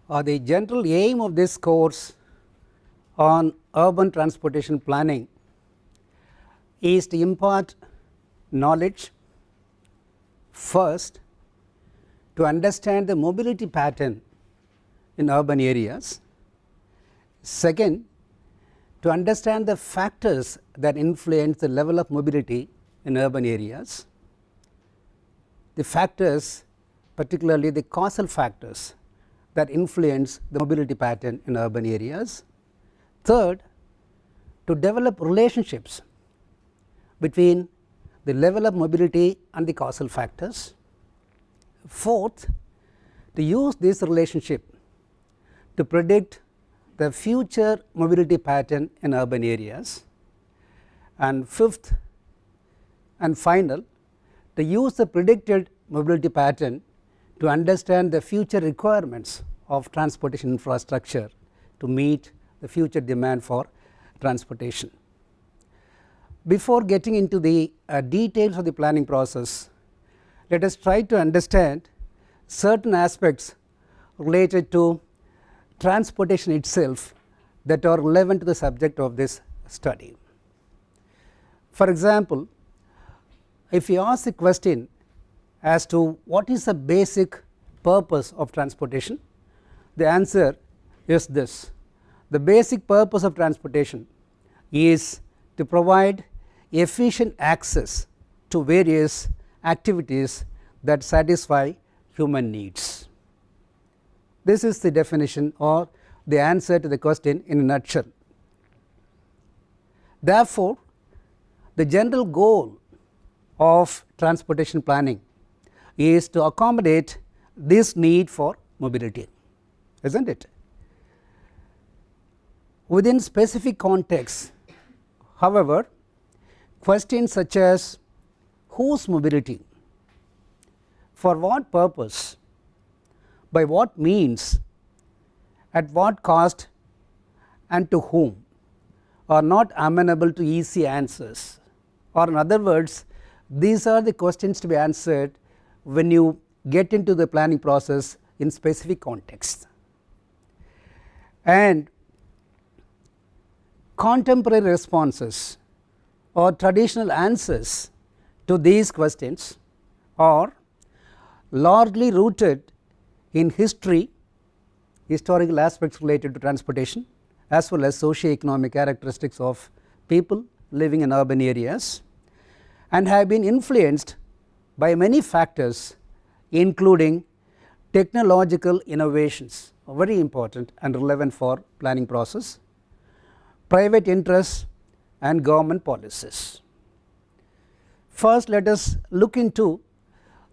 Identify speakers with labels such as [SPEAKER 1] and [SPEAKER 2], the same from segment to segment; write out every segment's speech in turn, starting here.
[SPEAKER 1] The general aim of this course on urban transportation planning is to impart knowledge first to understand the mobility pattern in urban areas, second to understand the factors that influence the level of mobility in urban areas, the factors, particularly the causal factors that influence the mobility pattern in urban areas, third to develop relationships between the level of mobility and the causal factors, fourth to use this relationship to predict the future mobility pattern in urban areas, and fifth and final to use the predicted mobility pattern to understand the future requirements of transportation infrastructure to meet the future demand for transportation. Before getting into the details of the planning process, let us try to understand certain aspects related to transportation itself that are relevant to the subject of this study. For example, if you ask a question as to what is the basic purpose of transportation, the answer is this: the basic purpose of transportation is to provide efficient access to various activities that satisfy human needs. This is the definition or the answer to the question in a nutshell. Therefore, the general goal of transportation planning is to accommodate this need for mobility, isn't it? Within specific contexts, however, questions such as whose mobility, for what purpose, by what means, at what cost and to whom are not amenable to easy answers, or in other words, these are the questions to be answered when you get into the planning process in specific contexts. And contemporary responses or traditional answers to these questions are largely rooted in history, historical aspects related to transportation, as well as socio-economic characteristics of people living in urban areas, and have been influenced by many factors including technological innovations, very important and relevant for planning process, private interests and government policies. First, let us look into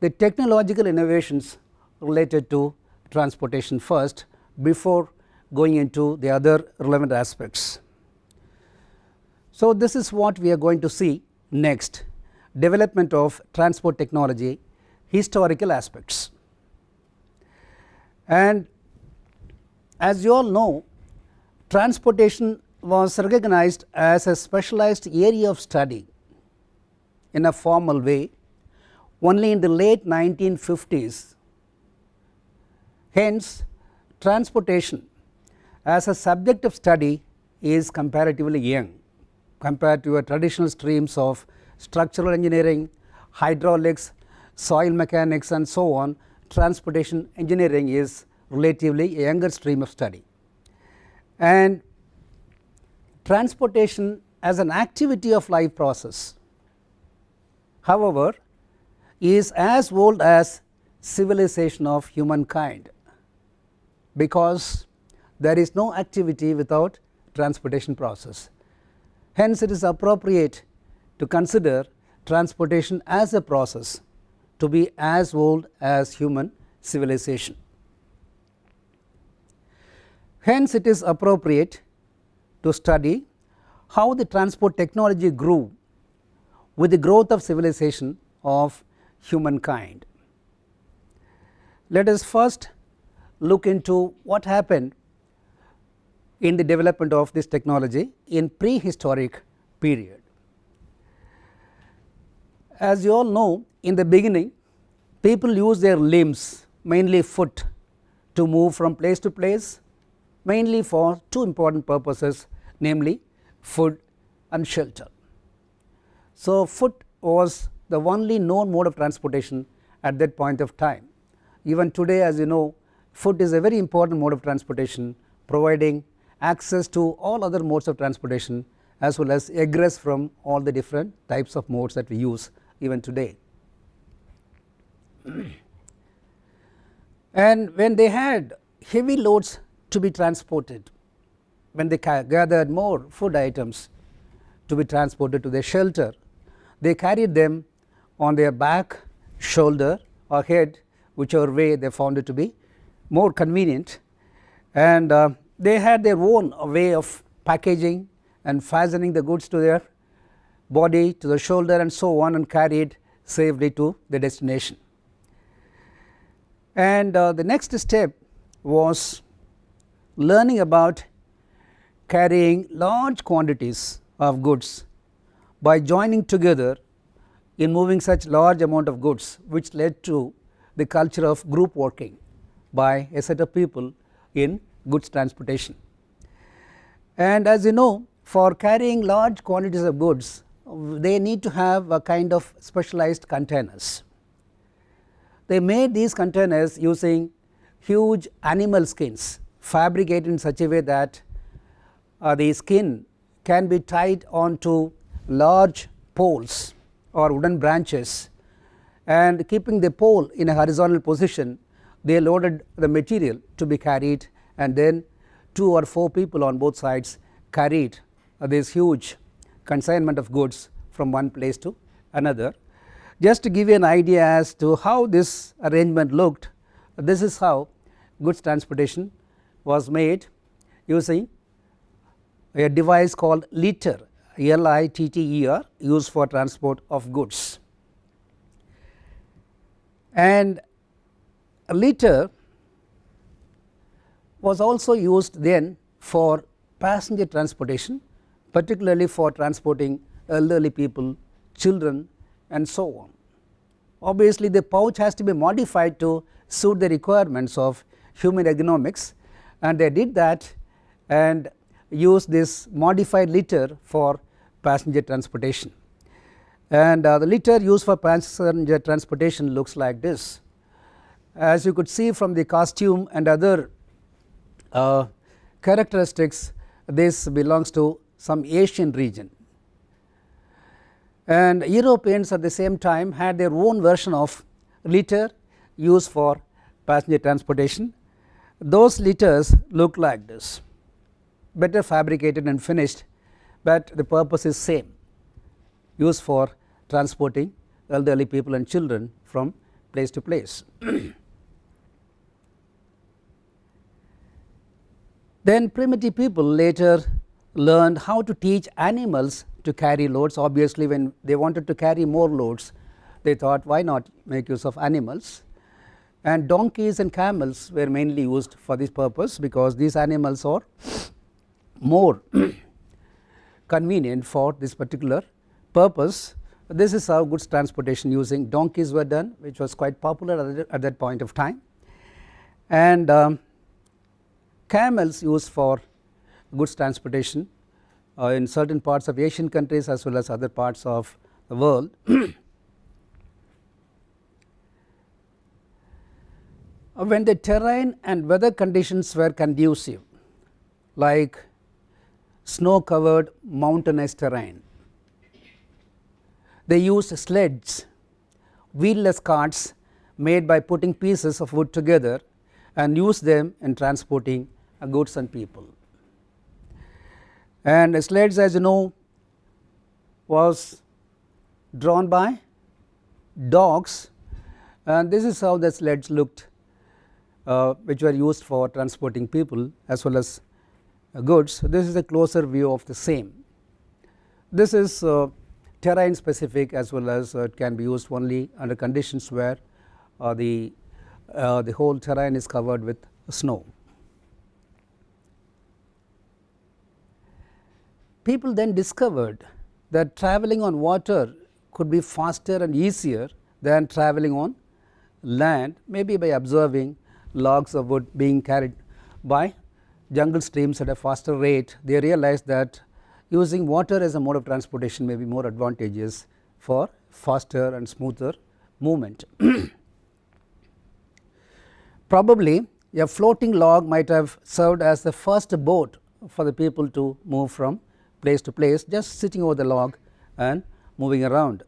[SPEAKER 1] the technological innovations related to transportation first before going into the other relevant aspects. So, this is what we are going to see next: development of transport technology, historical aspects. And as you all know, transportation was recognized as a specialized area of study in a formal way only in the late 1950s. Hence, transportation as a subject of study is comparatively young compared to traditional streams of structural engineering, hydraulics, soil mechanics and so on. Transportation engineering is relatively a younger stream of study, and transportation as an activity of life process, however, is as old as civilization of humankind, because there is no activity without transportation process. Hence, it is appropriate to consider transportation as a process to be as old as human civilization. Hence, it is appropriate to study how the transport technology grew with the growth of civilization of humankind. Let us first look into what happened in the development of this technology in prehistoric period. As you all know, in the beginning people used their limbs, mainly foot, to move from place to place, mainly for two important purposes, namely food and shelter. So, foot was the only known mode of transportation at that point of time. Even today, as you know, foot is a very important mode of transportation, providing access to all other modes of transportation as well as egress from all the different types of modes that we use even today. And when they had heavy loads to be transported, when they gathered more food items to be transported to their shelter, they carried them on their back, shoulder or head, whichever way they found it to be more convenient, and they had their own way of packaging and fastening the goods to their body, to the shoulder and so on, and carried safely to the destination. And the next step was learning about carrying large quantities of goods by joining together in moving such large amount of goods, which led to the culture of group working by a set of people in goods transportation. And as you know, for carrying large quantities of goods, they need to have a kind of specialized containers. They made these containers using huge animal skins, fabricated in such a way that the skin can be tied onto large poles or wooden branches, and keeping the pole in a horizontal position, they loaded the material to be carried, and then 2 or 4 people on both sides carried this huge consignment of goods from one place to another. Just to give you an idea as to how this arrangement looked, this is how goods transportation was made using a device called litter, Litter, used for transport of goods. And a litter was also used then for passenger transportation, particularly for transporting elderly people, children and so on. Obviously, the pouch has to be modified to suit the requirements of human ergonomics, and they did that and used this modified litter for passenger transportation. And the litter used for passenger transportation looks like this. As you could see from the costume and other characteristics, this belongs to some Asian region, and Europeans at the same time had their own version of litter used for passenger transportation. Those litters look like this, better fabricated and finished, but the purpose is same, used for transporting elderly people and children from place to place. Then primitive people later learned how to teach animals to carry loads. Obviously, when they wanted to carry more loads, they thought, why not make use of animals, and donkeys and camels were mainly used for this purpose, because these animals are more convenient for this particular purpose. This is how goods transportation using donkeys were done, which was quite popular at that point of time, and camels used for goods transportation in certain parts of Asian countries as well as other parts of the world. When the terrain and weather conditions were conducive, like snow covered mountainous terrain, they used sleds, wheelless carts made by putting pieces of wood together, and used them in transporting goods and people. And sleds, as you know, was drawn by dogs, and this is how the sleds looked, which were used for transporting people as well as goods. This is a closer view of the same. This is terrain specific, as well as it can be used only under conditions where the whole terrain is covered with snow. People then discovered that travelling on water could be faster and easier than travelling on land, maybe by observing logs of wood being carried by jungle streams at a faster rate, they realized that using water as a mode of transportation may be more advantageous for faster and smoother movement. Probably a floating log might have served as the first boat for the people to move from place to place, just sitting over the log and moving around.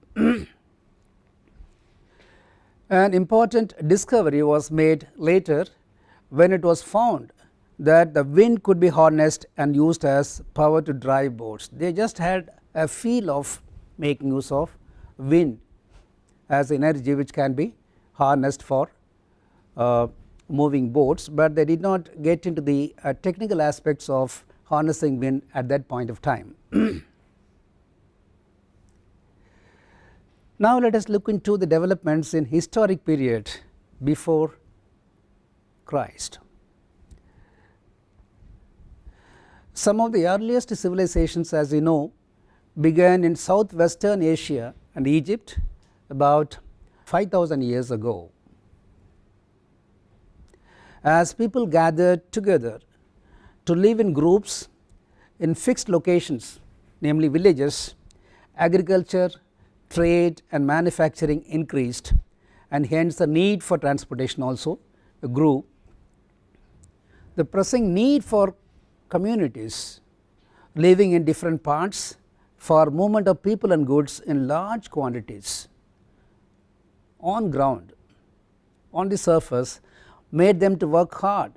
[SPEAKER 1] An important discovery was made later when it was found that the wind could be harnessed and used as power to drive boats. They just had a feel of making use of wind as energy which can be harnessed for moving boats, but they did not get into the technical aspects of harnessing wind at that point of time. Now let us look into the developments in historic period before Christ. Some of the earliest civilizations, as you know, began in southwestern Asia and Egypt about 5,000 years ago. As people gathered together to live in groups in fixed locations, namely villages, agriculture, trade and manufacturing increased, and hence the need for transportation also grew. The pressing need for communities living in different parts for movement of people and goods in large quantities on ground, on the surface, made them to work hard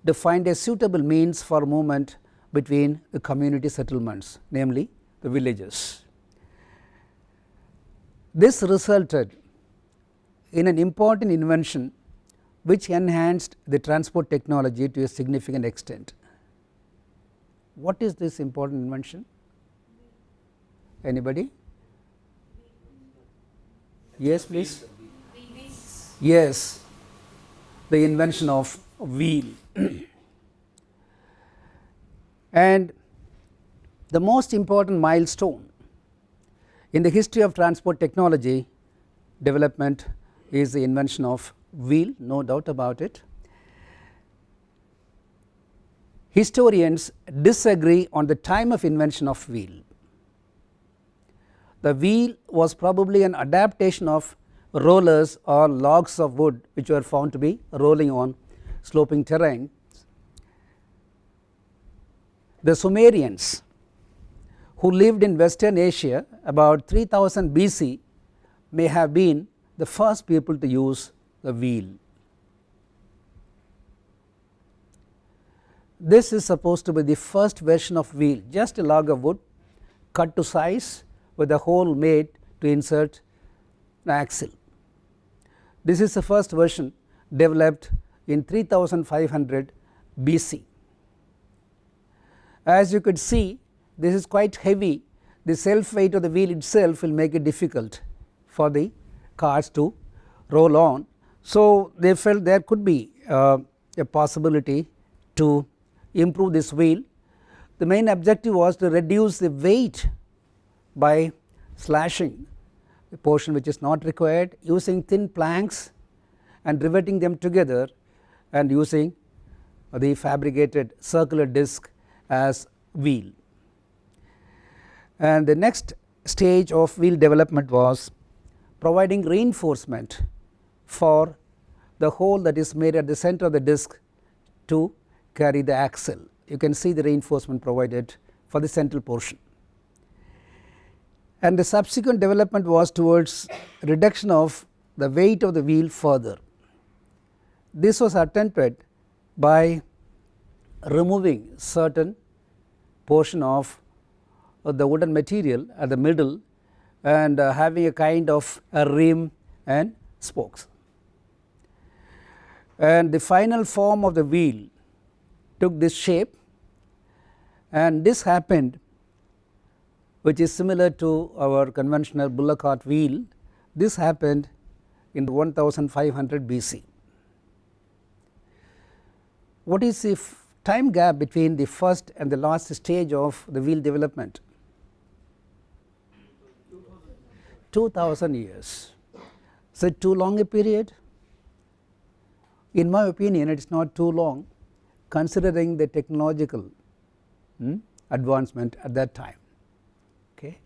[SPEAKER 1] to find a suitable means for movement between the community settlements, namely the villages. This resulted in an important invention which enhanced the transport technology to a significant extent. What is this important invention? Anybody? Yes, please. Yes, the invention of wheel. And the most important milestone in the history of transport technology development is the invention of wheel, no doubt about it. Historians disagree on the time of invention of wheel. The wheel was probably an adaptation of rollers or logs of wood which were found to be rolling on sloping terrain. The Sumerians, who lived in Western Asia about 3000 BC, may have been the first people to use the wheel. This is supposed to be the first version of wheel, just a log of wood cut to size with a hole made to insert an axle. This is the first version developed in 3500 BC. As you could see, this is quite heavy. The self weight of the wheel itself will make it difficult for the cars to roll on. So they felt there could be a possibility to improve this wheel. The main objective was to reduce the weight by slashing the portion which is not required, using thin planks and riveting them together, and using the fabricated circular disc as wheel. And the next stage of wheel development was providing reinforcement for the hole that is made at the center of the disc to carry the axle. You can see the reinforcement provided for the central portion. And the subsequent development was towards reduction of the weight of the wheel further. This was attempted by removing certain portion of the wooden material at the middle and having a kind of a rim and spokes. And the final form of the wheel took this shape, and this happened, which is similar to our conventional bullock cart wheel. This happened in 1500 BC. What is the time gap between the first and the last stage of the wheel development? 2000 years. Is it too long a period? In my opinion, it is not too long considering the technological advancement at that time. Okay.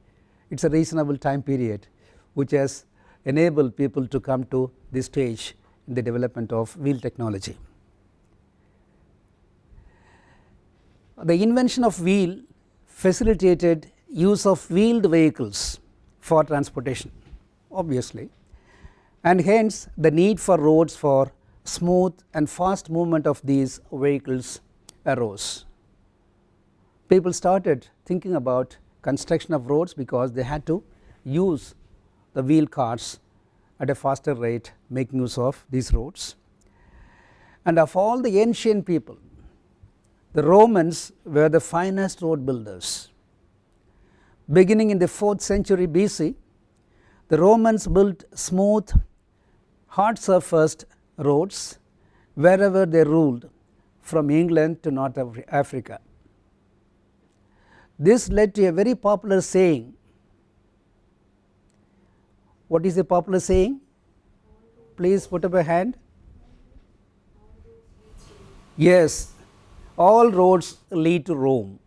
[SPEAKER 1] It is a reasonable time period which has enabled people to come to this stage in the development of wheel technology. The invention of wheel facilitated use of wheeled vehicles for transportation obviously, and hence the need for roads for smooth and fast movement of these vehicles arose. People started thinking about construction of roads because they had to use the wheel cars at a faster rate, making use of these roads. And of all the ancient people, the Romans were the finest road builders. Beginning in the 4th century BC, the Romans built smooth, hard surfaced roads wherever they ruled, from England to North Africa. This led to a very popular saying. What is a popular saying? Please put up a hand. Yes, all roads lead to Rome.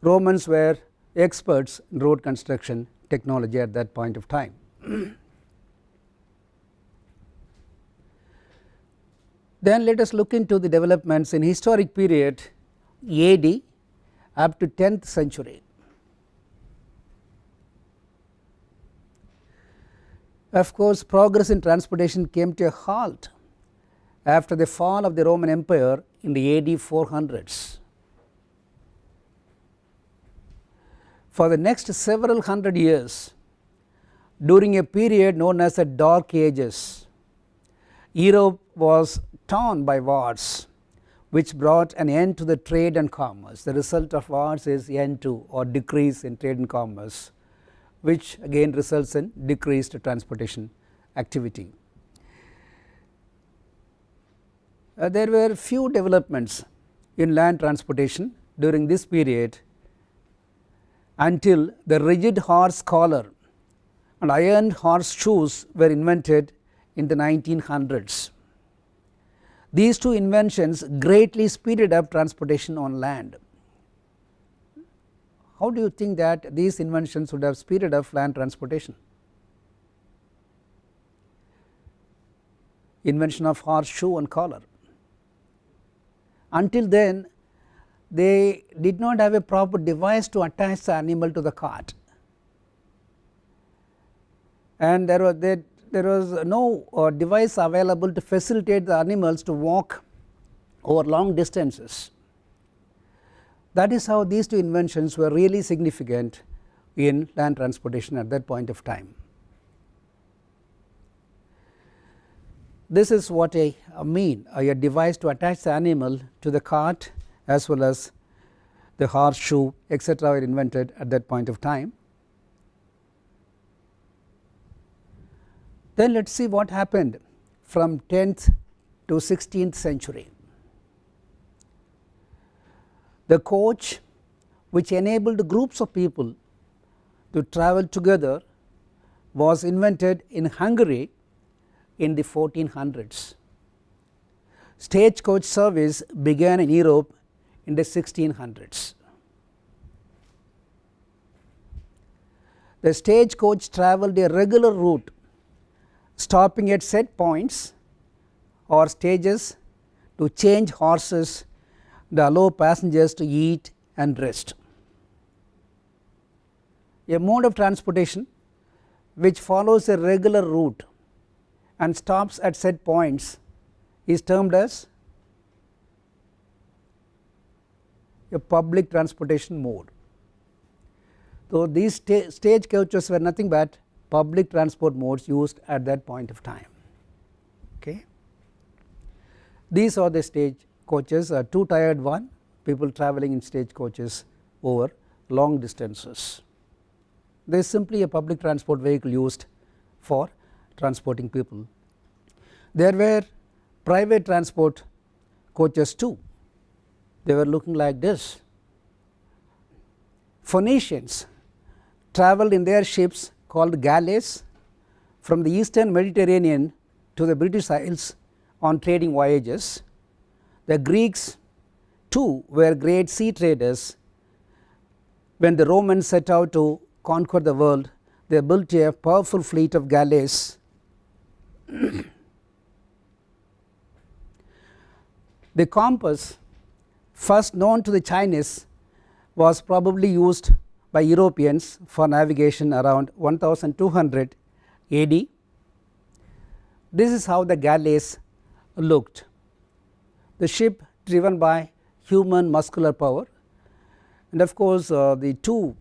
[SPEAKER 1] Romans were experts in road construction technology at that point of time. Then let us look into the developments in historic period AD up to 10th century. Of course, progress in transportation came to a halt after the fall of the Roman Empire in the AD 400s. For the next several hundred years, during a period known as the Dark Ages, Europe was torn by wars which brought an end to the trade and commerce. The result of wars is end to or decrease in trade and commerce, which again results in decreased transportation activity. There were few developments in land transportation during this period until the rigid horse collar and iron horseshoes were invented in the 1900s. These two inventions greatly speeded up transportation on land. How do you think that these inventions would have speeded up land transportation? Invention of horseshoe and collar. Until then, they did not have a proper device to attach the animal to the cart, and there was no device available to facilitate the animals to walk over long distances. That is how these two inventions were really significant in land transportation at that point of time. This is what I mean, a device to attach the animal to the cart as well as the horseshoe etc. were invented at that point of time. Then let us see what happened from 10th to 16th century. The coach, which enabled groups of people to travel together, was invented in Hungary in the 1400s. Stagecoach service began in Europe in the 1600s. The stagecoach travelled a regular route, stopping at set points or stages to change horses and allow passengers to eat and rest. A mode of transportation which follows a regular route and stops at set points is termed as a public transportation mode. So these stage coaches were nothing but public transport modes used at that point of time. Okay. These are the stage coaches, a two tired one, people travelling in stage coaches over long distances. There is simply a public transport vehicle used for transporting people. There were private transport coaches too. They were looking like this. Phoenicians travelled in their ships called galleys from the eastern Mediterranean to the British Isles on trading voyages. The Greeks too were great sea traders. When the Romans set out to conquer the world, they built a powerful fleet of galleys. The compass, first known to the Chinese, was probably used by Europeans for navigation around 1200 AD. This is how the galleys looked. The ship driven by human muscular power, and of course the two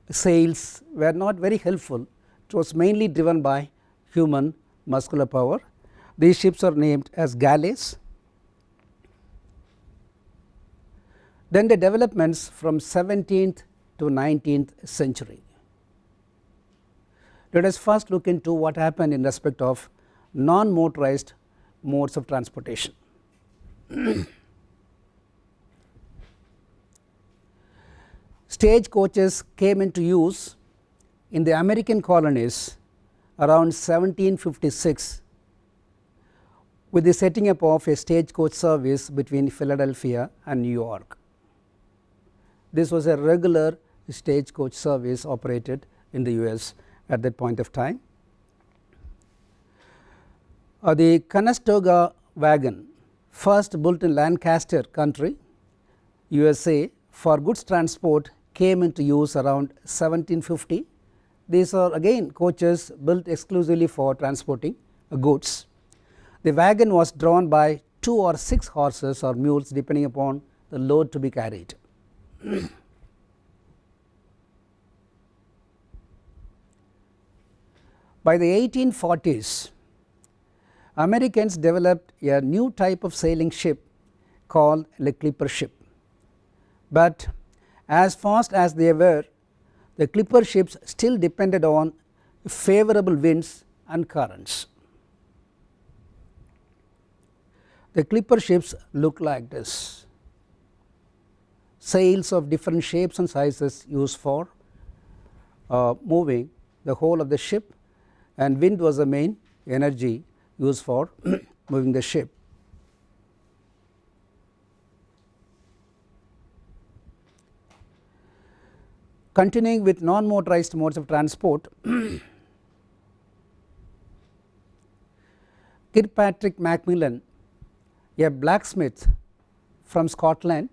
[SPEAKER 1] sails were not very helpful. It was mainly driven by human muscular power. These ships are named as galleys. Then the developments from 17th to 19th century. Let us first look into what happened in respect of non-motorized modes of transportation. Stagecoaches came into use in the American colonies around 1756 with the setting up of a stagecoach service between Philadelphia and New York. This was a regular stagecoach service operated in the US at that point of time. The Conestoga wagon, first built in Lancaster country, USA, for goods transport, came into use around 1750. These are again coaches built exclusively for transporting goods. The wagon was drawn by 2 or 6 horses or mules depending upon the load to be carried. By the 1840s, Americans developed a new type of sailing ship called a clipper ship. But as fast as they were, the clipper ships still depended on favorable winds and currents. The clipper ships look like this. Sails of different shapes and sizes used for moving the whole of the ship, and wind was the main energy used for moving the ship. Continuing with non-motorized modes of transport, Kirkpatrick Macmillan, a blacksmith from Scotland,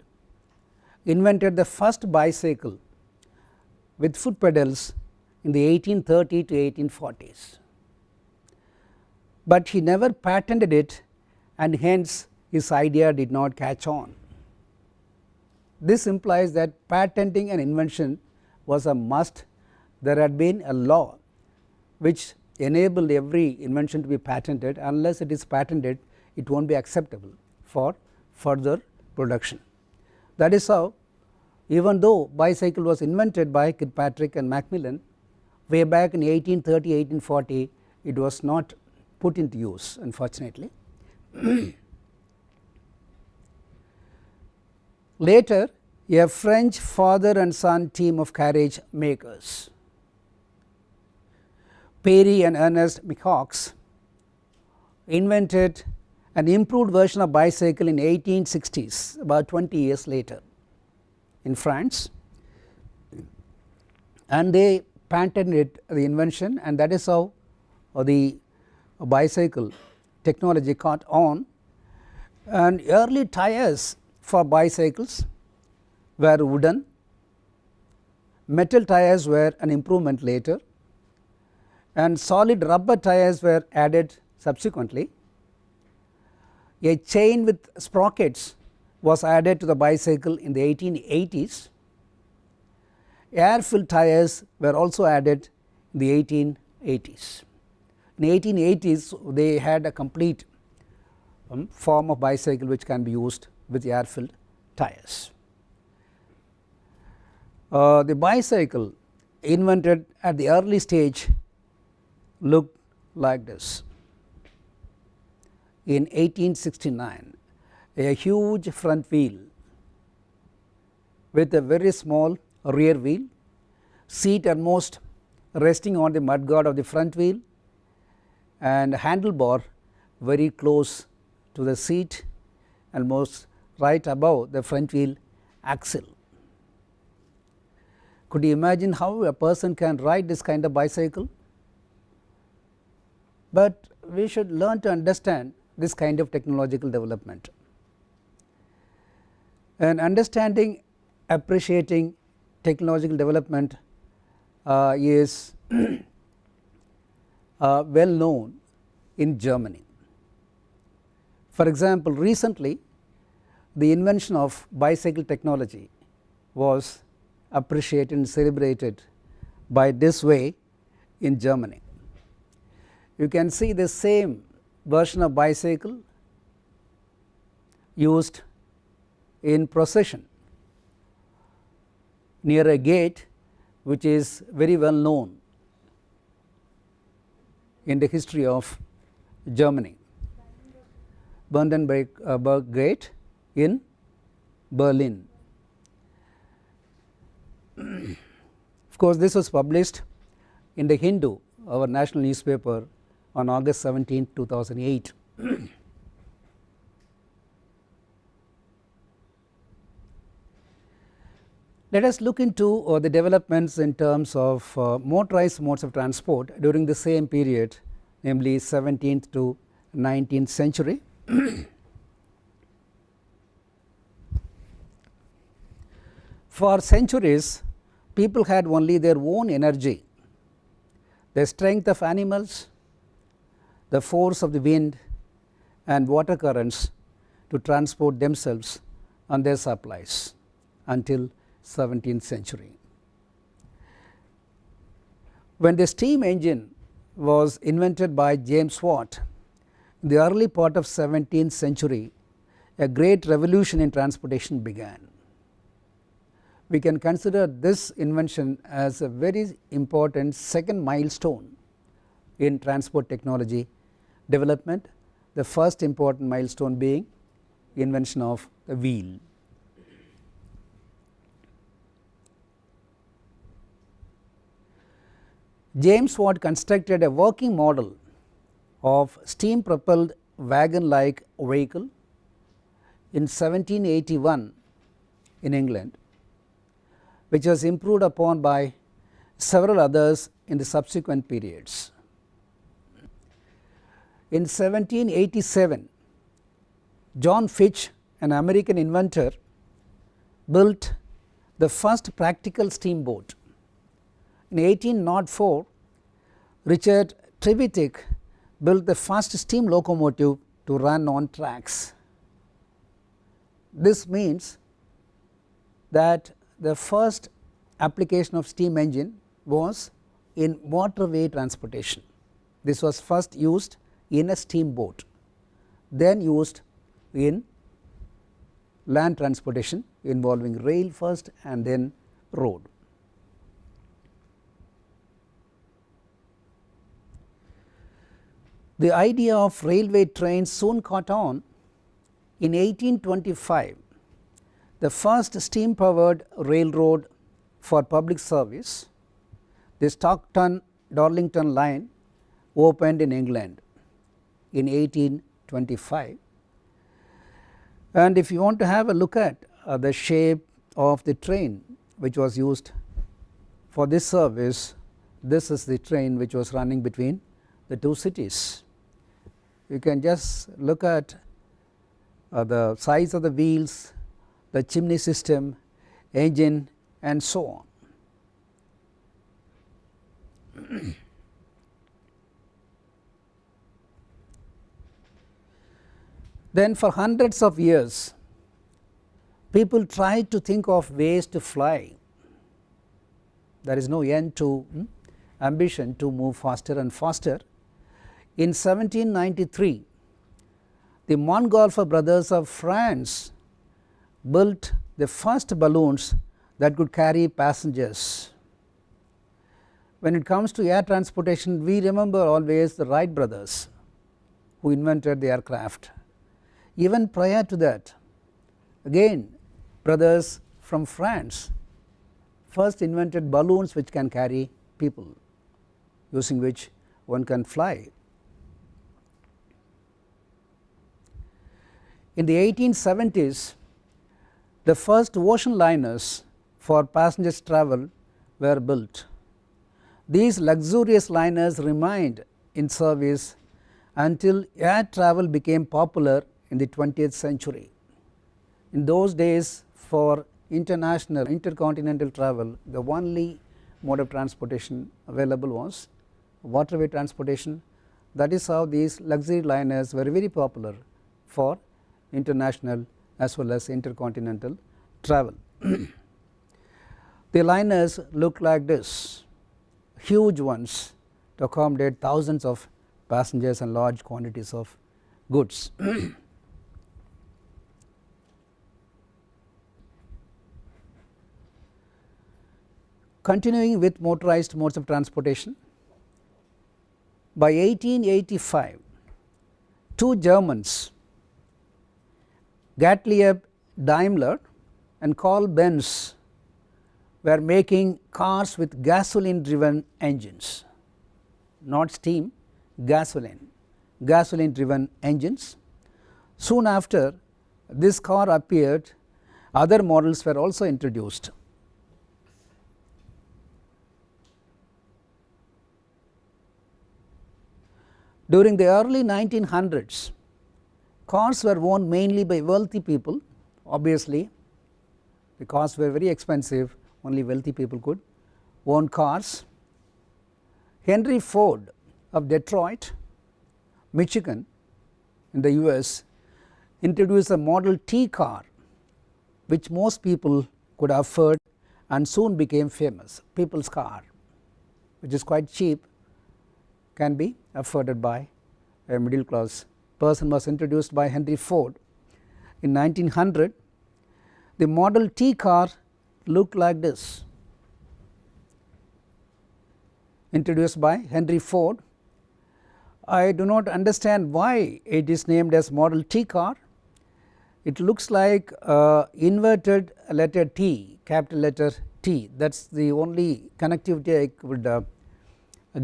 [SPEAKER 1] invented the first bicycle with foot pedals in the 1830 to 1840s, but he never patented it, and hence his idea did not catch on. This implies that patenting an invention was a must. There had been a law which enabled every invention to be patented. Unless it is patented, it will not be acceptable for further production. That is how, even though bicycle was invented by Kirkpatrick and Macmillan way back in 1830 1840, it was not put into use, unfortunately. Later, a French father and son team of carriage makers, Perry and Ernest Micox, invented an improved version of bicycle in 1860s, about 20 years later in France, and they patented the invention, and that is how the bicycle technology caught on. And early tires for bicycles were wooden. Metal tires were an improvement later, and solid rubber tires were added subsequently. A chain with sprockets was added to the bicycle in the 1880s. Air-filled tires were also added in the 1880s. In the 1880s, they had a complete form of bicycle which can be used with air-filled tires. The bicycle invented at the early stage looked like this. In 1869, a huge front wheel with a very small rear wheel, seat almost resting on the mudguard of the front wheel, and handlebar very close to the seat, almost right above the front wheel axle. Could you imagine how a person can ride this kind of bicycle? But we should learn to understand this kind of technological development, and understanding, appreciating technological development is well known in Germany. For example, recently the invention of bicycle technology was appreciated and celebrated by this way in Germany. You can see the same version of bicycle used in procession near a gate which is very well known in the history of Germany, Brandenburg Gate in Berlin. Of course, this was published in the Hindu, our national newspaper, on August 17, 2008. Let us look into the developments in terms of motorized modes of transport during the same period, namely 17th to 19th century. For centuries, people had only their own energy, the strength of animals, the force of the wind and water currents to transport themselves and their supplies until 17th century. When the steam engine was invented by James Watt in the early part of 17th century, a great revolution in transportation began. We can consider this invention as a very important second milestone in transport technology development, the first important milestone being invention of the wheel. James Watt constructed a working model of steam propelled wagon like vehicle in 1781 in England, which was improved upon by several others in the subsequent periods. In 1787, John Fitch, an American inventor, built the first practical steamboat. In 1804, Richard Trevithick built the first steam locomotive to run on tracks. This means that the first application of steam engine was in waterway transportation. This was first used in a steamboat, then used in land transportation involving rail first and then road. The idea of railway trains soon caught on. In 1825, the first steam powered railroad for public service, the Stockton-Darlington line, opened in England in 1825. And if you want to have a look at the shape of the train which was used for this service, this is the train which was running between the two cities. You can just look at the size of the wheels, the chimney system, engine and so on. Then for hundreds of years, people tried to think of ways to fly. There is no end to ambition to move faster and faster. In 1793, the Montgolfier brothers of France built the first balloons that could carry passengers. When it comes to air transportation, we remember always the Wright brothers who invented the aircraft. Even prior to that, again brothers from France first invented balloons which can carry people, using which one can fly. In the 1870s, the first ocean liners for passengers travel were built. These luxurious liners remained in service until air travel became popular in the 20th century. In those days, for international intercontinental travel, the only mode of transportation available was waterway transportation. That is how these luxury liners were very popular for international as well as intercontinental travel. The liners look like this, huge ones to accommodate thousands of passengers and large quantities of goods. Continuing with motorized modes of transportation, by 1885, two Germans, Gottlieb Daimler and Carl Benz, were making cars with gasoline driven engines, not steam, gasoline driven engines. Soon after this car appeared, other models were also introduced. During the early 1900s, cars were owned mainly by wealthy people. Obviously, the cars were very expensive, only wealthy people could own cars. Henry Ford of Detroit, Michigan in the US introduced a Model T car which most people could afford and soon became famous. People's car, which is quite cheap, can be afforded by a middle class person, was introduced by Henry Ford. In 1900, the Model T car looked like this, introduced by Henry Ford. I do not understand why it is named as Model T car. It looks like inverted letter T, capital letter T. That is the only connectivity I could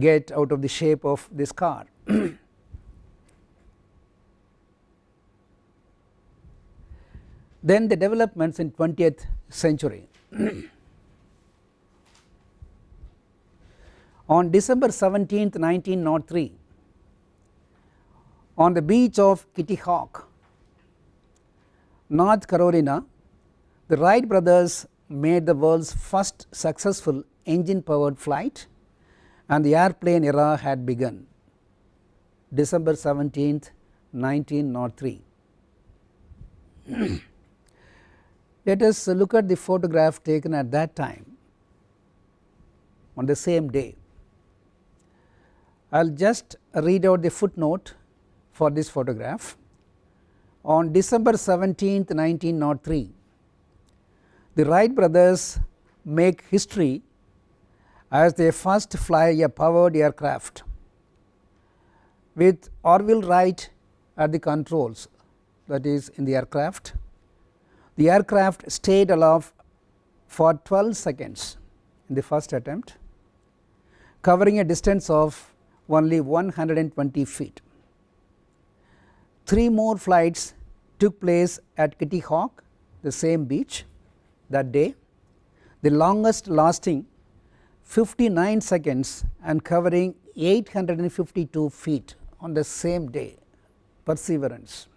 [SPEAKER 1] get out of the shape of this car. Then the developments in 20th century. On December 17th, 1903, on the beach of Kitty Hawk, North Carolina, the Wright brothers made the world's first successful engine powered flight, and the airplane era had begun. December 17th, 1903. Let us look at the photograph taken at that time on the same day. I will just read out the footnote for this photograph. On December 17th, 1903, the Wright brothers make history as they first fly a powered aircraft with Orville Wright at the controls, that is in the aircraft. The aircraft stayed aloft for 12 seconds in the first attempt, covering a distance of only 120 feet. 3 more flights took place at Kitty Hawk, the same beach, that day, the longest lasting 59 seconds and covering 852 feet on the same day. Perseverance,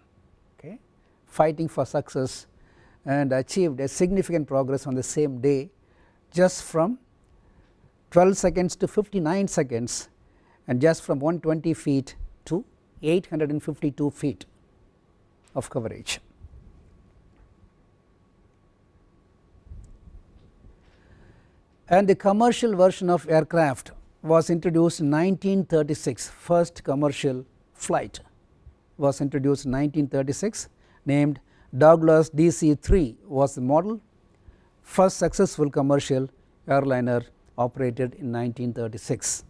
[SPEAKER 1] okay, fighting for success, and achieved a significant progress on the same day, just from 12 seconds to 59 seconds and just from 120 feet to 852 feet of coverage. And the commercial version of aircraft was introduced in 1936. First commercial flight was introduced in 1936, named Douglas DC-3 was the model. First successful commercial airliner operated in 1936.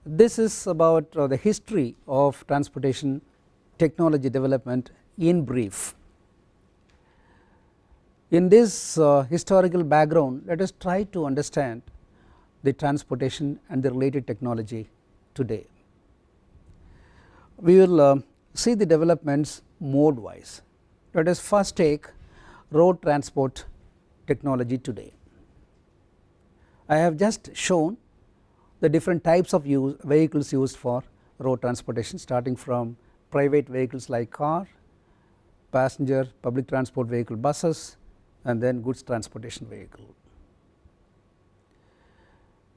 [SPEAKER 1] This is about the history of transportation technology development in brief. In this historical background, let us try to understand the transportation and the related technology today. We will see the developments mode wise. Let us first take road transport technology today. I have just shown the different types of vehicles used for road transportation, starting from private vehicles like car, passenger public transport vehicle, buses, and then goods transportation vehicle.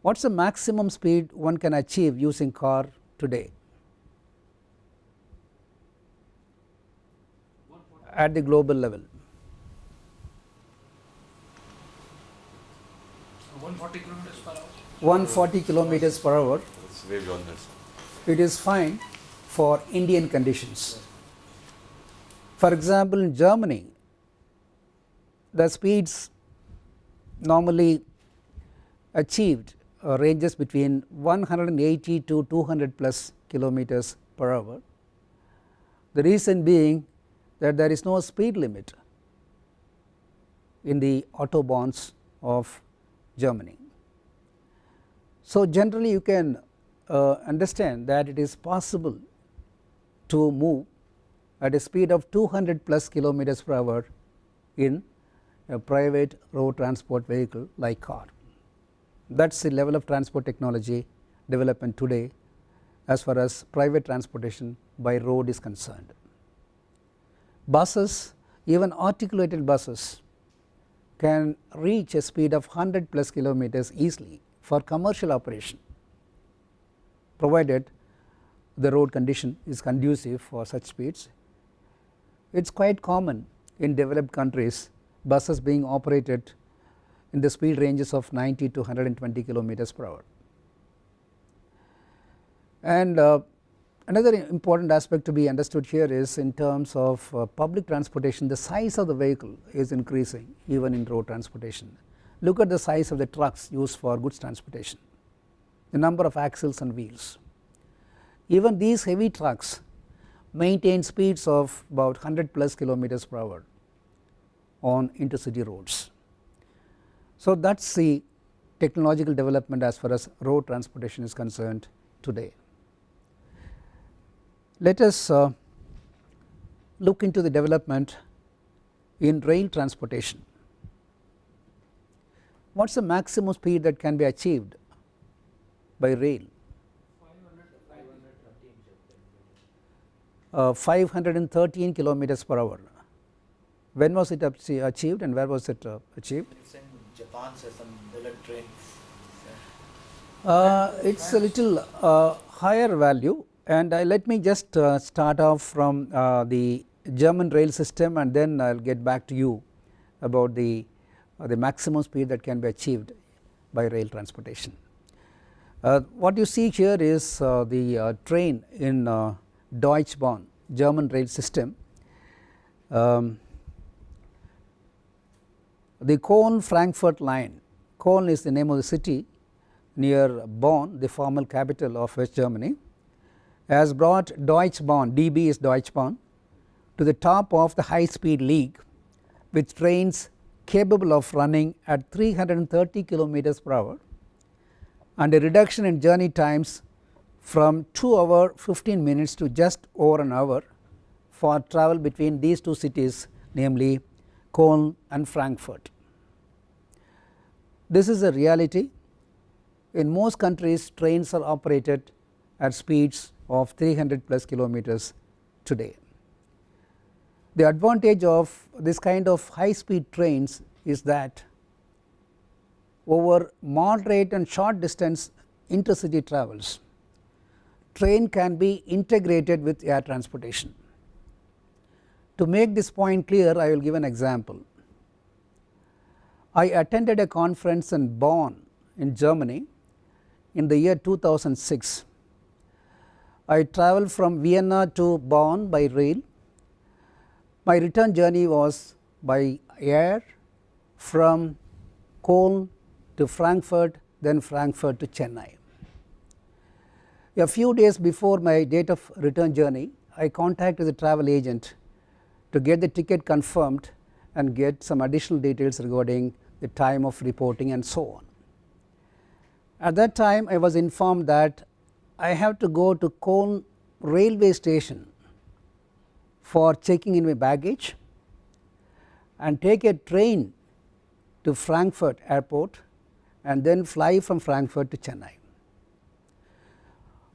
[SPEAKER 1] What is the maximum speed one can achieve using car today? At the global level?
[SPEAKER 2] 140 kilometers per hour.
[SPEAKER 1] 140 kilometers per hour.
[SPEAKER 3] It's way beyond this.
[SPEAKER 1] It is fine for Indian conditions. For example, in Germany, the speeds normally achieved ranges between 180 to 200 plus kilometers per hour. The reason being that there is no speed limit in the autobahns of Germany. So, generally you can understand that it is possible to move at a speed of 200 plus kilometers per hour in a private road transport vehicle like car. That is the level of transport technology development today as far as private transportation by road is concerned. Buses, even articulated buses, can reach a speed of 100 plus kilometers easily for commercial operation, provided the road condition is conducive for such speeds. It is quite common in developed countries, buses being operated in the speed ranges of 90 to 120 kilometers per hour. And another important aspect to be understood here is in terms of public transportation, the size of the vehicle is increasing even in road transportation. Look at the size of the trucks used for goods transportation, the number of axles and wheels. Even these heavy trucks maintain speeds of about 100 plus kilometers per hour on intercity roads. So, that is the technological development as far as road transportation is concerned today. Let us look into the development in rail transportation. What is the maximum speed that can be achieved by rail? 513 kilometers per hour. When was it achieved and where was it achieved?
[SPEAKER 2] Japan says some bullet train.
[SPEAKER 1] It is a little higher value, and let me just start off from the German rail system, and then I will get back to you about the maximum speed that can be achieved by rail transportation. What you see here is the train in Deutsche Bahn, German rail system. The Köln-Frankfurt line, Köln is the name of the city near Bonn, the former capital of West Germany, has brought Deutsche Bahn, DB is Deutsche Bahn, to the top of the high speed league with trains capable of running at 330 kilometers per hour and a reduction in journey times from 2 hours 15 minutes to just over an hour for travel between these two cities, namely Köln and Frankfurt. This is a reality. In most countries, trains are operated at speeds of 300 plus kilometers today. The advantage of this kind of high speed trains is that over moderate and short distance intercity travels, train can be integrated with air transportation. To make this point clear, I will give an example. I attended a conference in Bonn in Germany in the year 2006. I travelled from Vienna to Bonn by rail. My return journey was by air from Köln to Frankfurt, then Frankfurt to Chennai. A few days before my date of return journey, I contacted the travel agent to get the ticket confirmed and get some additional details regarding the time of reporting and so on. At that time I was informed that I have to go to Cologne railway station for checking in my baggage and take a train to Frankfurt airport and then fly from Frankfurt to Chennai.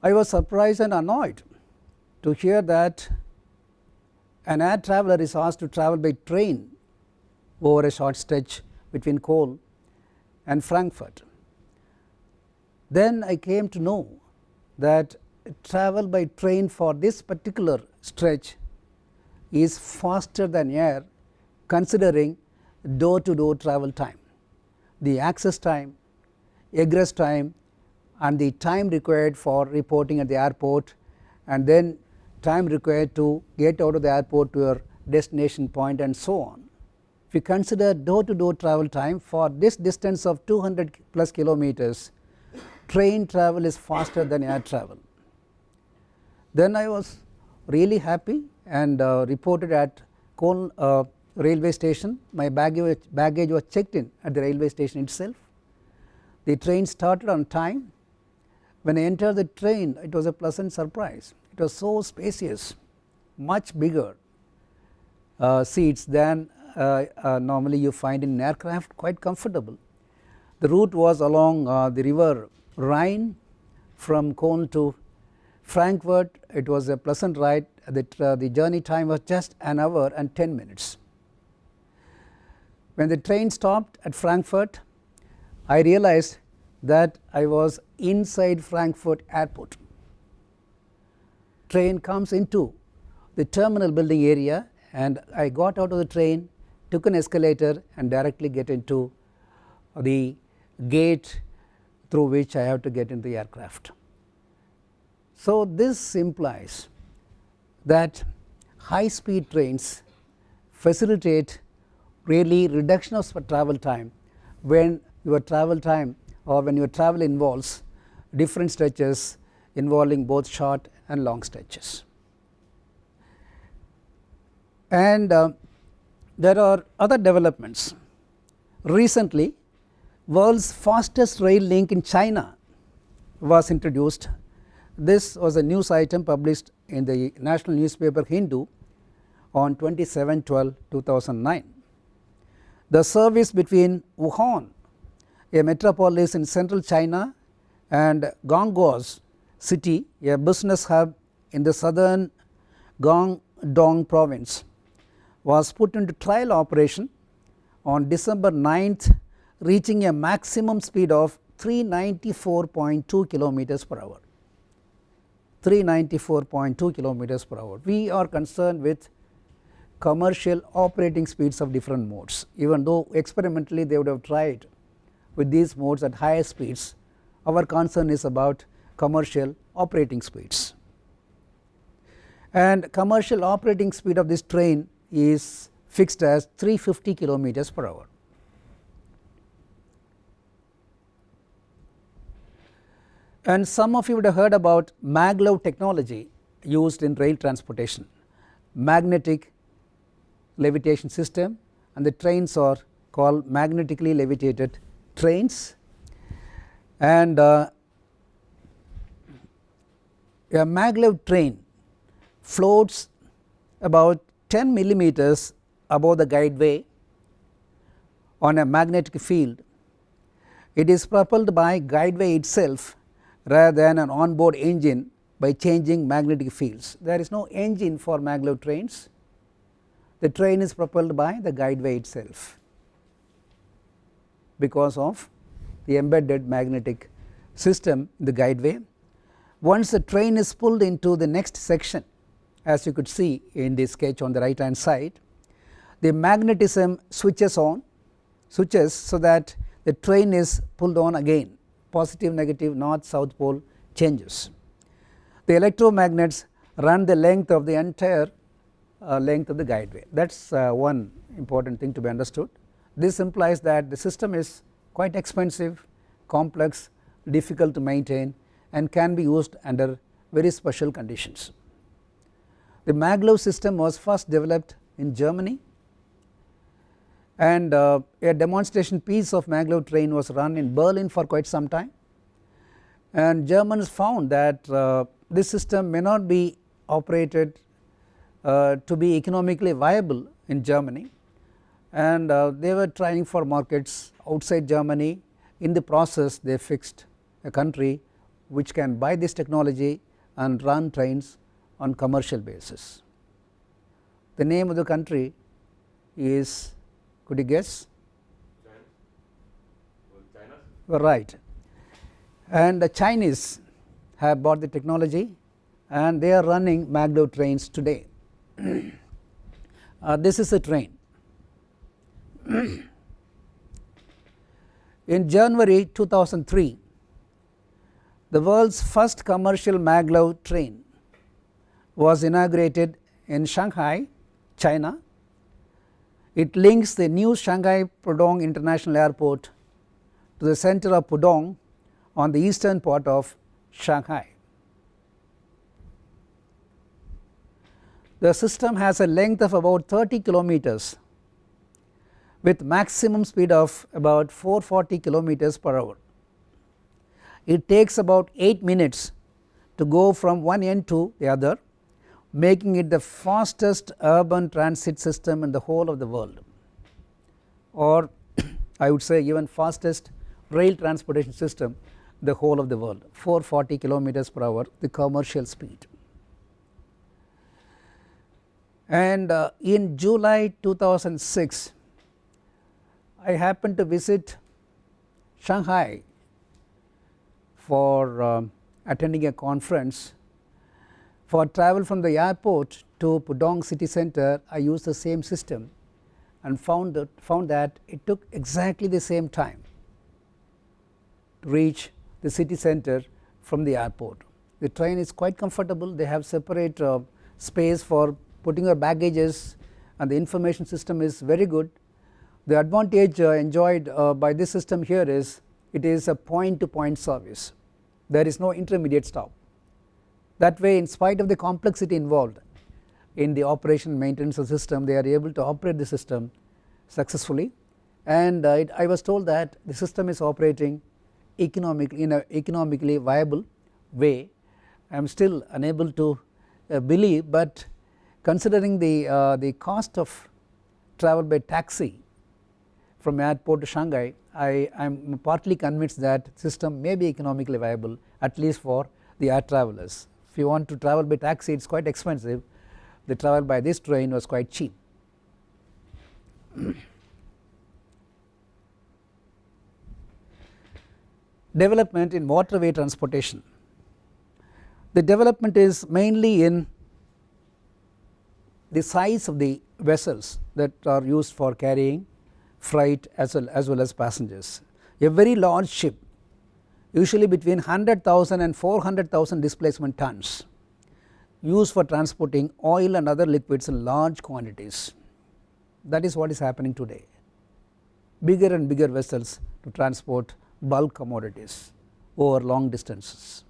[SPEAKER 1] I was surprised and annoyed to hear that an air traveller is asked to travel by train over a short stretch between Cologne and Frankfurt. Then I came to know that travel by train for this particular stretch is faster than air, considering door to door travel time, the access time, egress time, and the time required for reporting at the airport, and then time required to get out of the airport to your destination point, and so on. If you consider door to door travel time for this distance of 200 plus kilometers, train travel is faster than air travel. Then I was really happy and reported at Cologne railway station. My baggage was checked in at the railway station itself. The train started on time. When I entered the train, it was a pleasant surprise. It was so spacious, much bigger seats than normally you find in an aircraft, quite comfortable. The route was along the river Rhine from Cologne to Frankfurt. It was a pleasant ride. The journey time was just an hour and 10 minutes. When the train stopped at Frankfurt, I realized that I was inside Frankfurt airport. Train comes into the terminal building area, and I got out of the train, took an escalator, and directly get into the gate through which I have to get into the aircraft. So this implies that high speed trains facilitate really reduction of travel time when your travel time or when your travel involves different stretches involving both short and long stretches. And there are other developments. Recently, world's fastest rail link in China was introduced. This was a news item published in the national newspaper Hindu on 27/12/2009. The service between Wuhan, a metropolis in central China, and Guangzhou city, a business hub in the southern Guangdong province, was put into trial operation on December 9th, reaching a maximum speed of 394.2 kilometers per hour. 394.2 kilometers per hour. We are concerned with commercial operating speeds of different modes, even though experimentally they would have tried with these modes at higher speeds. Our concern is about commercial operating speeds, and commercial operating speed of this train is fixed as 350 kilometers per hour. And some of you would have heard about maglev technology used in rail transportation, magnetic levitation system, and the trains are called magnetically levitated trains. And a maglev train floats about 10 millimeters above the guideway on a magnetic field. It is propelled by guideway itself rather than an onboard engine by changing magnetic fields. There is no engine for maglev trains. The train is propelled by the guideway itself because of the embedded magnetic system in the guideway. Once the train is pulled into the next section, as you could see in the sketch on the right hand side, the magnetism switches so that the train is pulled on again. Positive, negative, north, south pole changes. The electromagnets run the length of the entire length of the guideway. That is one important thing to be understood. This implies that the system is quite expensive, complex, difficult to maintain, and can be used under very special conditions. The maglev system was first developed in Germany, and a demonstration piece of maglev train was run in Berlin for quite some time. and Germans found that this system may not be operated to be economically viable in Germany, and they were trying for markets outside Germany. In the process they fixed a country which can buy this technology and run trains on commercial basis. The name of the country is, could you guess? China. Right, and the Chinese have bought the technology and they are running maglev trains today. This is a train. In January 2003, the world's first commercial maglev train was inaugurated in Shanghai, China. It links the new Shanghai Pudong International Airport to the center of Pudong on the eastern part of Shanghai. The system has a length of about 30 kilometers with maximum speed of about 440 kilometers per hour. It takes about 8 minutes to go from one end to the other, making it the fastest urban transit system in the whole of the world, or I would say even fastest rail transportation system in the whole of the world. 440 kilometers per hour, the commercial speed. And in July 2006, I happened to visit Shanghai for attending a conference. For travel from the airport to Pudong city center, I used the same system and found that it took exactly the same time to reach the city center from the airport. The train is quite comfortable. They have separate space for putting your baggages, and the information system is very good. The advantage enjoyed by this system here is it is a point to point service. There is no intermediate stop. That way, in spite of the complexity involved in the operation and maintenance of the system, they are able to operate the system successfully, and I was told that the system is operating economically in an economically viable way. I am still unable to believe, but considering the cost of travel by taxi from airport to Shanghai, I am partly convinced that system may be economically viable, at least for the air travelers. If you want to travel by taxi, it is quite expensive. The travel by this train was quite cheap. Development in waterway transportation. The development is mainly in the size of the vessels that are used for carrying freight as well as passengers. A very large ship, usually between 100,000 and 400,000 displacement tons, used for transporting oil and other liquids in large quantities. That is what is happening today. Bigger and bigger vessels to transport bulk commodities over long distances.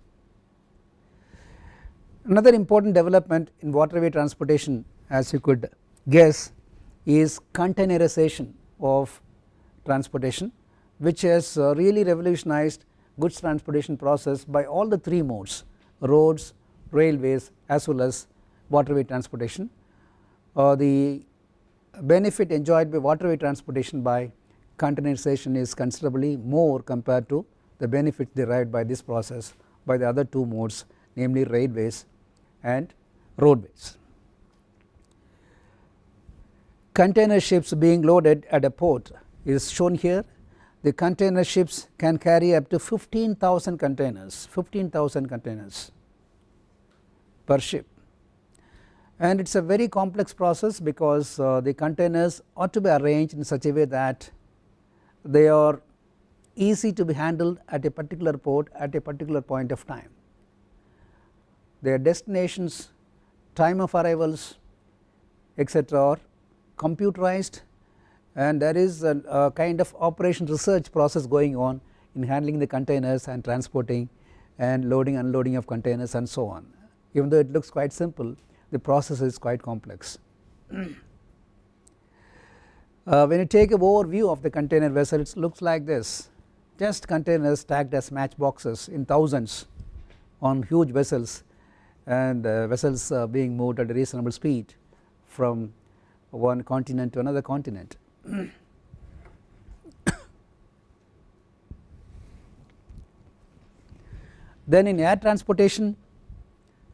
[SPEAKER 1] Another important development in waterway transportation, as you could guess, is containerization of transportation, which has really revolutionized goods transportation process by all the three modes: roads, railways as well as waterway transportation. The benefit enjoyed by waterway transportation by containerization is considerably more compared to the benefits derived by this process by the other two modes, namely railways and roadways. Container ships being loaded at a port is shown here. The container ships can carry up to 15,000 containers, per ship, and it is a very complex process because the containers ought to be arranged in such a way that they are easy to be handled at a particular port at a particular point of time. Their destinations, time of arrivals, etc. are computerized, and there is a kind of operation research process going on in handling the containers and transporting and loading unloading of containers and so on. Even though it looks quite simple, the process is quite complex. When you take an overview of the container vessel, it looks like this. just containers stacked as matchboxes in thousands on huge vessels, and vessels being moved at a reasonable speed from one continent to another continent. Then in air transportation,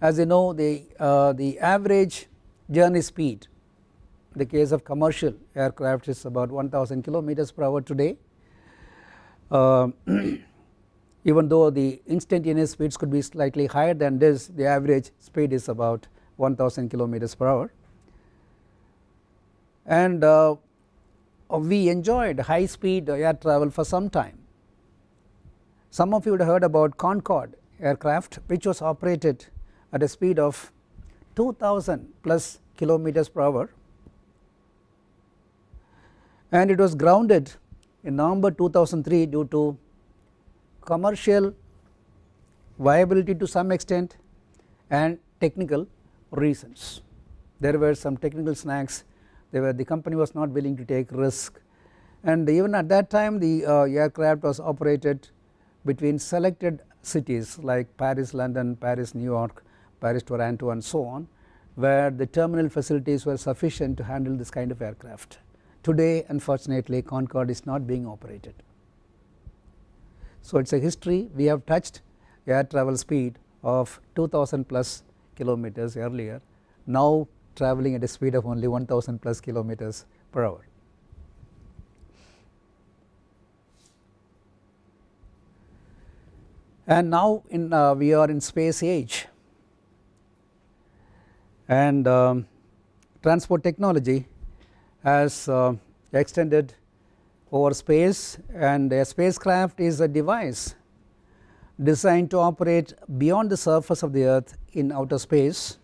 [SPEAKER 1] as you know, the average journey speed in the case of commercial aircraft is about 1000 kilometers per hour today. Even though the instantaneous speeds could be slightly higher than this, the average speed is about 1000 kilometers per hour. And we enjoyed high speed air travel for some time. Some of you would have heard about Concorde aircraft, which was operated at a speed of 2000 plus kilometers per hour, and it was grounded in November 2003 due to commercial viability to some extent and technical reasons. There were some technical snags. The company was not willing to take risk, and even at that time the aircraft was operated between selected cities like Paris, London, Paris, New York, Paris, Toronto, and so on, where the terminal facilities were sufficient to handle this kind of aircraft. Today, unfortunately, Concorde is not being operated. So it is a history. We have touched air travel speed of 2000 plus kilometers earlier, now traveling at a speed of only 1000 plus kilometers per hour. And now we are in space age, and transport technology has extended over space, and a spacecraft is a device designed to operate beyond the surface of the earth in outer space.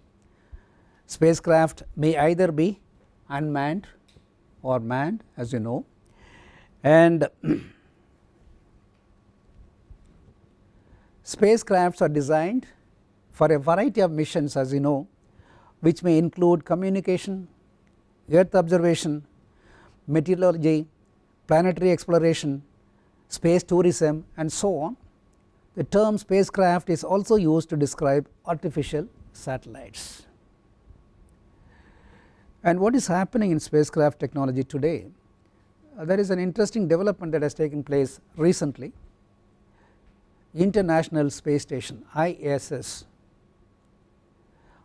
[SPEAKER 1] Spacecraft may either be unmanned or manned, as you know, and spacecrafts are designed for a variety of missions, as you know, which may include communication, earth observation, meteorology, planetary exploration, space tourism, and so on. The term spacecraft is also used to describe artificial satellites. And what is happening in spacecraft technology today? There is an interesting development that has taken place recently. International Space Station, ISS.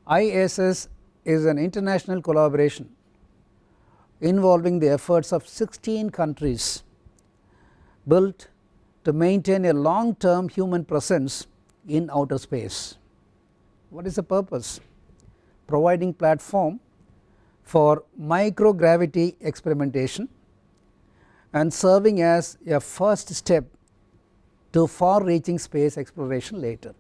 [SPEAKER 1] ISS is an international collaboration involving the efforts of 16 countries, built to maintain a long-term human presence in outer space. What is the purpose? Providing platform for microgravity experimentation and serving as a first step to far-reaching space exploration later.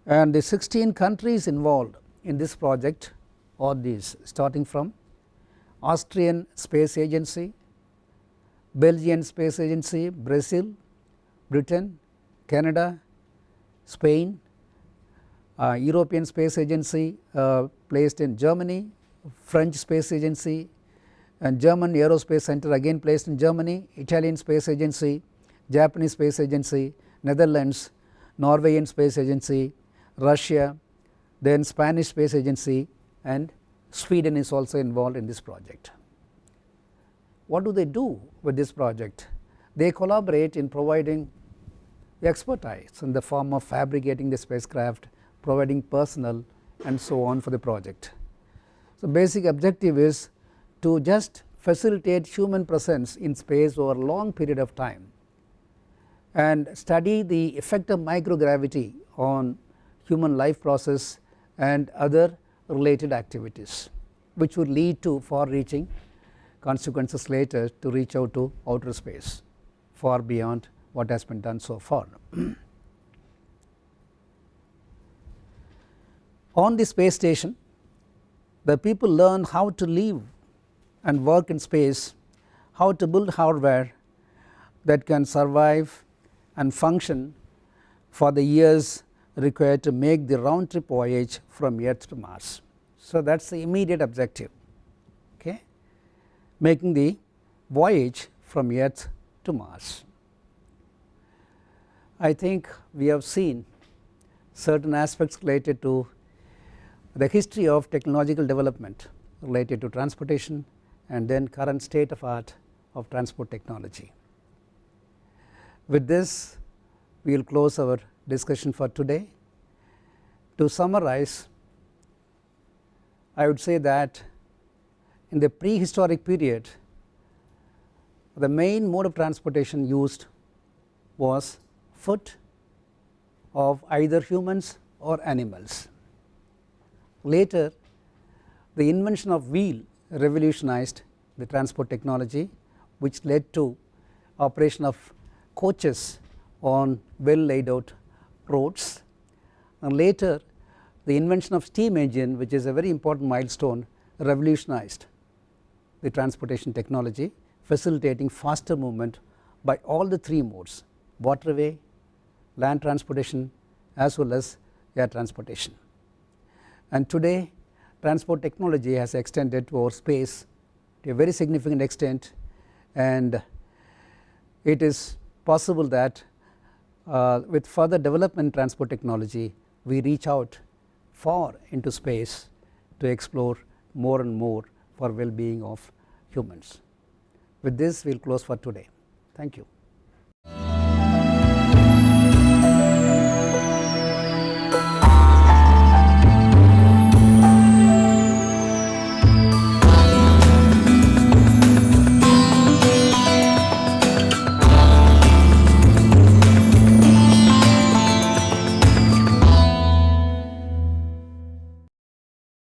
[SPEAKER 1] And the 16 countries involved in this project are these, starting from Austrian Space Agency, Belgian Space Agency, Brazil, Britain, Canada, Spain, European Space Agency placed in Germany, French Space Agency, and German Aerospace Center again placed in Germany, Italian Space Agency, Japanese Space Agency, Netherlands, Norwegian Space Agency, Russia, then Spanish Space Agency, and Sweden is also involved in this project. What do they do with this project? They collaborate in providing expertise in the form of fabricating the spacecraft, providing personnel, and so on for the project. So basic objective is to just facilitate human presence in space over a long period of time and study the effect of microgravity on human life process and other related activities, which would lead to far-reaching consequences later to reach out to outer space far beyond what has been done so far. On the space station, the people learn how to live and work in space, how to build hardware that can survive and function for the years required to make the round trip voyage from Earth to Mars. So that is the immediate objective, okay? Making the voyage from Earth to Mars. I think we have seen certain aspects related to the history of technological development related to transportation and then current state of art of transport technology. With this, we will close our discussion for today. To summarize, I would say that in the prehistoric period, the main mode of transportation used was foot of either humans or animals. Later, the invention of wheel revolutionized the transport technology, which led to operation of coaches on well laid out roads, and later the invention of steam engine, which is a very important milestone, revolutionized the transportation technology, facilitating faster movement by all the three modes: waterway, land transportation, as well as air transportation. And today transport technology has extended to our space to a very significant extent, and it is possible that with further development in transport technology, we reach out far into space to explore more and more for well-being of humans. With this, we will close for today. Thank you.